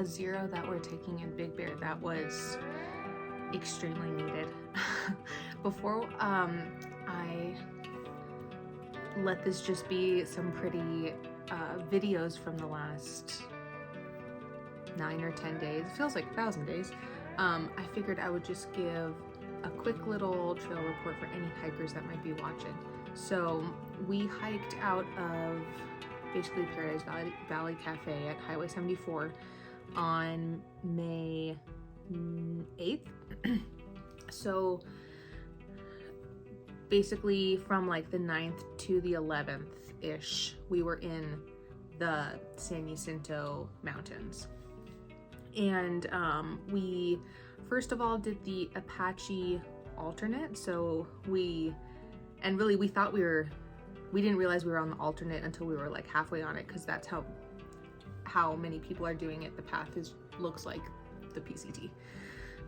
a 0 that we're taking in Big Bear that was extremely needed. Before I let this just be some pretty videos from the last 9 or 10 days, it feels like 1,000 days, I figured I would just give a quick little trail report for any hikers that might be watching. So we hiked out of basically Paradise Valley Cafe at Highway 74 on May 8th. So basically from like the 9th to the 11th-ish, we were in the San Jacinto Mountains. And we first of all did the Apache alternate. So we thought we didn't realize we were on the alternate until we were like halfway on it, because that's how many people are doing it. The path looks like the PCT.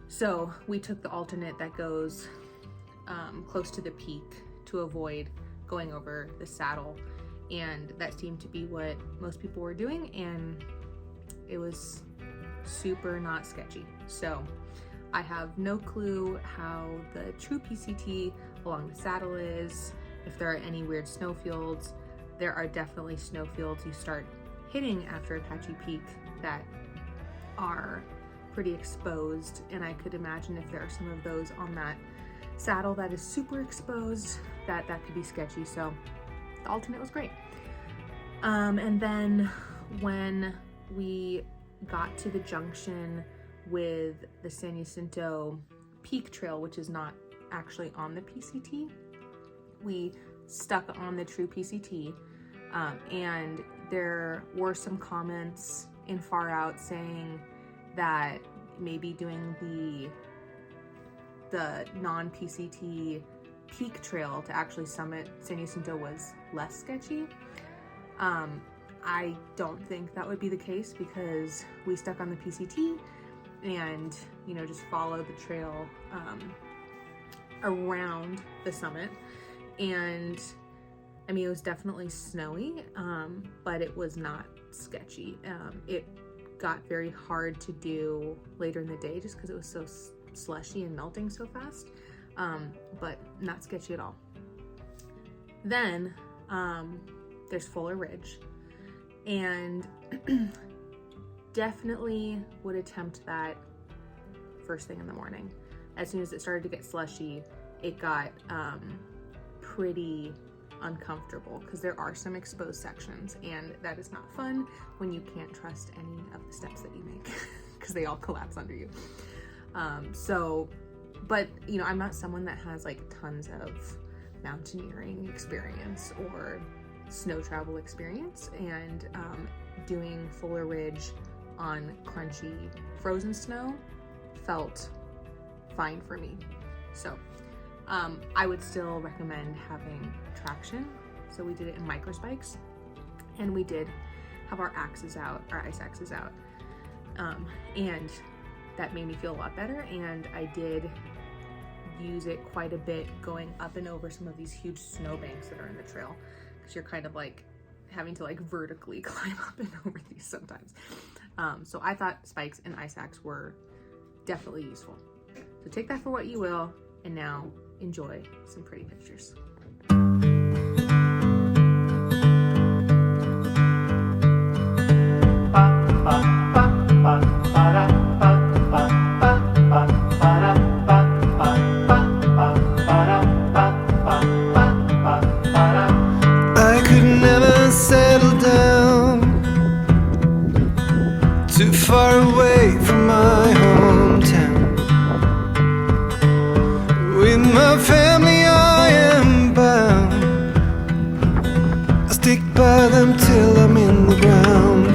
So we took the alternate that goes close to the peak to avoid going over the saddle, and that seemed to be what most people were doing, and it was super not sketchy. So I have no clue how the true PCT along the saddle is, if there are any weird snowfields. There are definitely snowfields you start hitting after Apache Peak that are pretty exposed, and I could imagine if there are some of those on that saddle that is super exposed, that could be sketchy. So the alternate was great. And then when we got to the junction with the San Jacinto Peak Trail, which is not actually on the PCT, we stuck on the true PCT, and there were some comments in Far Out saying that maybe doing the non-PCT Peak Trail to actually summit San Jacinto was less sketchy. I don't think that would be the case, because we stuck on the PCT and, you know, just followed the trail around the summit. And I mean, it was definitely snowy, but it was not sketchy. It got very hard to do later in the day just because it was so slushy and melting so fast, but not sketchy at all. Then there's Fuller Ridge, and definitely would attempt that first thing in the morning. As soon as it started to get slushy, it got pretty uncomfortable, because there are some exposed sections, and that is not fun when you can't trust any of the steps that you make because they all collapse under you. But you know, I'm not someone that has like tons of mountaineering experience or snow travel experience, and doing Fuller Ridge on crunchy frozen snow felt fine for me. So I would still recommend having traction. So we did it in micro spikes, and we did have our axes out, our ice axes out, and that made me feel a lot better. And I did use it quite a bit going up and over some of these huge snowbanks that are in the trail, because you're kind of like having to like vertically climb up and over these sometimes. So I thought spikes and ice axe were definitely useful. So take that for what you will, and now enjoy some pretty pictures. I could never settle down too far away from my hometown. With my family I am bound. I stick by them till I'm in the ground.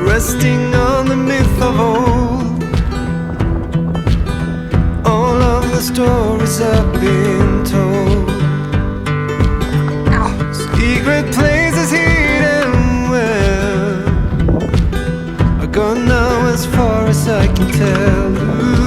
Resting on the myth of old, all of the stories I've been told. Secret places hidden well, are gone now as far as I can tell.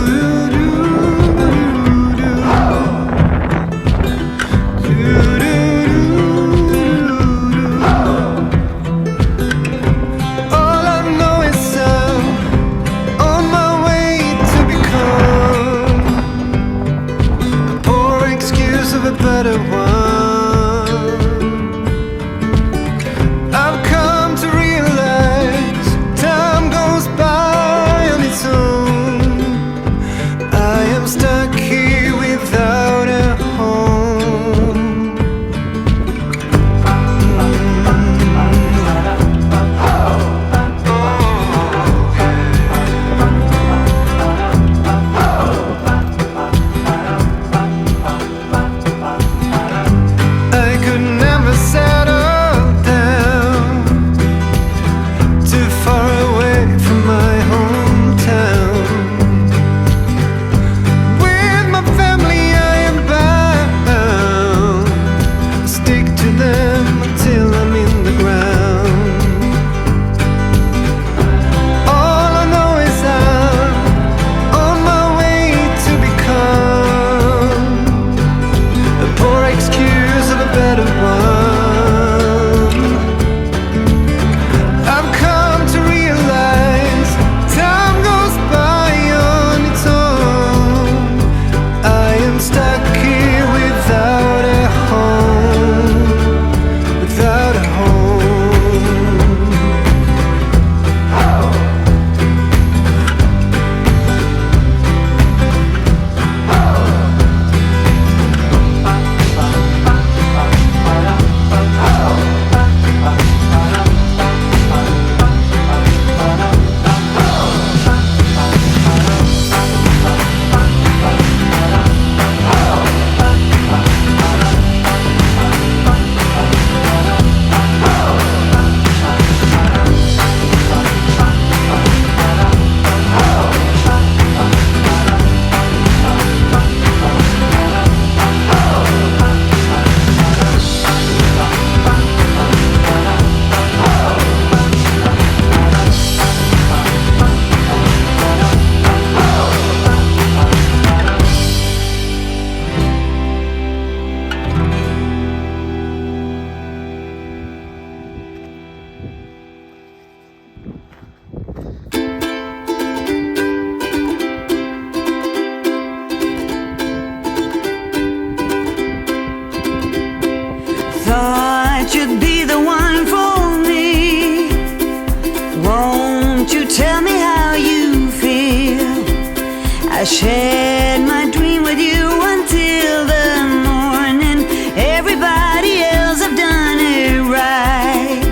shared my dream with you until the morning. Everybody else have done it right,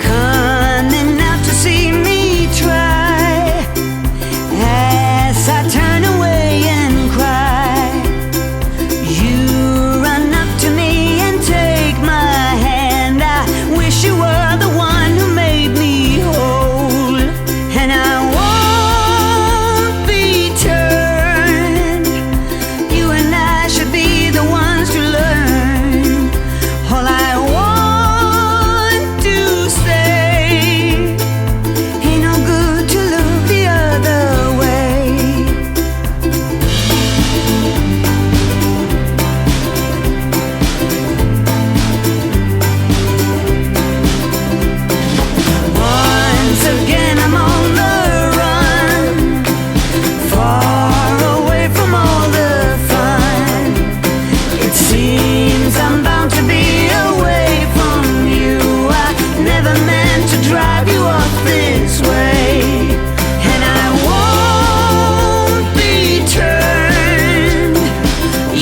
coming out to see me try. As I turn away and cry, you run up to me and take my hand. I wish you were the one who made me whole, and I won't be turned. You and I should be the ones to learn. All I want to say, ain't no good to look the other way. Once again I'm on the run, far away from all the fun. It seems I'm bound to be away from you. I never meant to drive you off this way, and I won't be turned.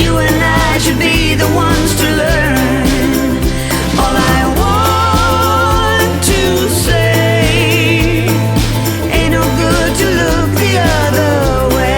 You and I should be the ones to learn. All I want to say, ain't no good to look the other way.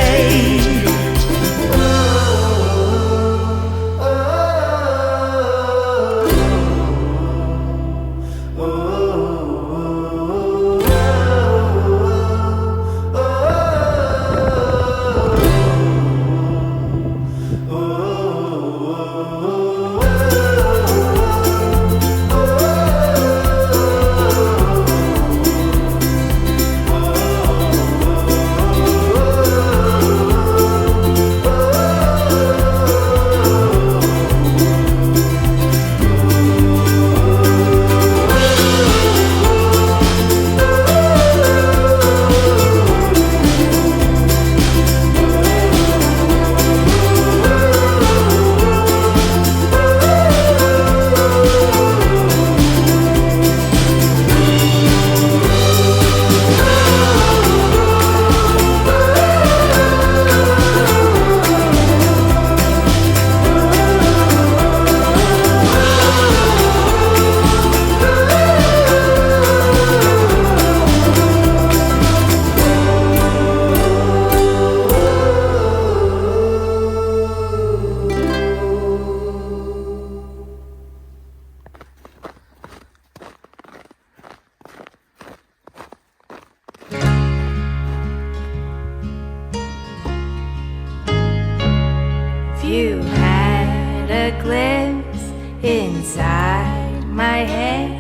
If you had a glimpse inside my head,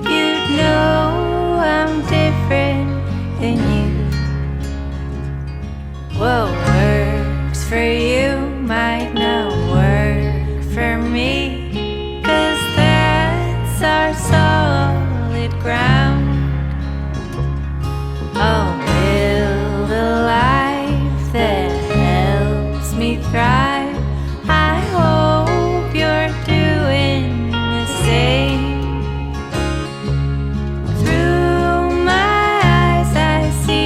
you'd know I'm different than you. What works for you might not work for me, 'cause that's our solid ground. I'll build a life that helps me thrive. I hope you're doing the same. Through my eyes I see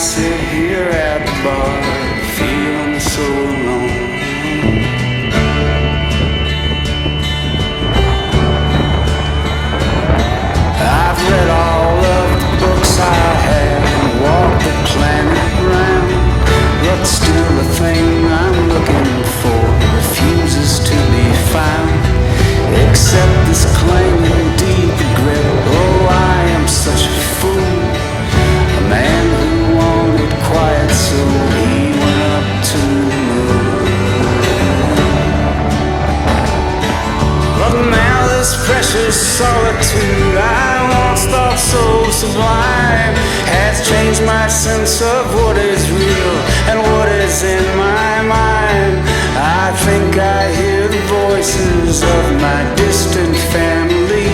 sit here at the bar, feeling so alone. I've read all of the books I have and walked the planet round, but still the thing I'm looking for refuses to be found, except this clanging deep regret. Oh, I am such a fool, a man who wanted quiet, so he went up to the moon. But now this precious solitude I once thought so sublime has changed my sense of what is real and what is in my mind. I think I hear the voices of my distant family,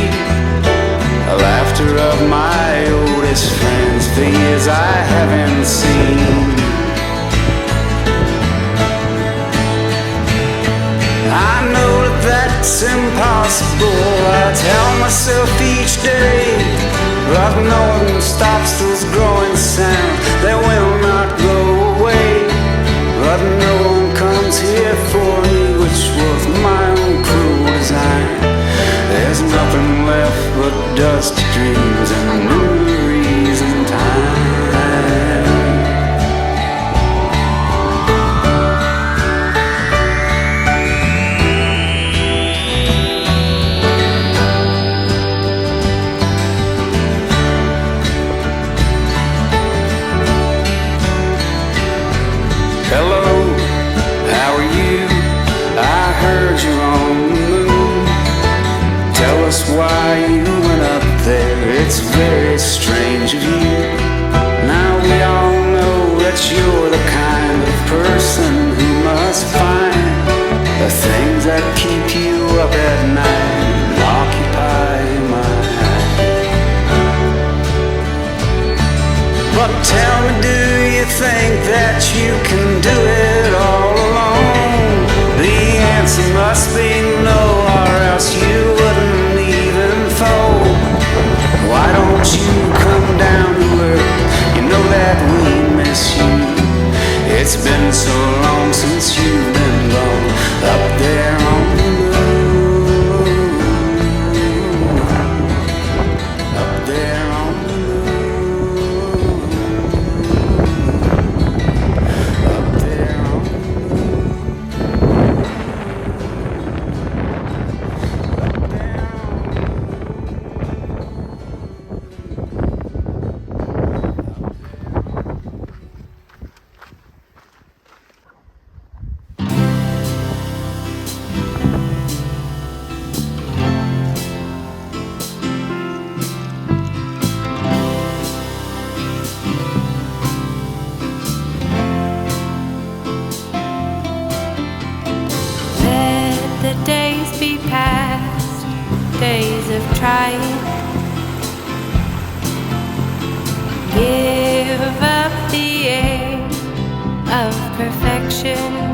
the laughter of my oldest friends, the years I haven't seen. I know that that's impossible, I tell myself each day, but no one stops those growing sounds, they will not go away. But no one comes here for me, which was my own cruel design. There's nothing left but dust, dreams, and memories in time. Hello, how are you? I heard you're on the moon. Tell us why you went up there, it's very strange of you. Now we all know that you're the kind of person who must find the things that keep you up at night and occupy your mind. But tell me, do you think that you can do it all alone? The answer must be no, or else you wouldn't even fold. Why don't you come down to earth? You know that we miss you. It's been so long since you've been gone up there on the moon. Up there on the moon. Up there on the moon. Up there on Let the days be past, days of trying. Give up the aim of perfection.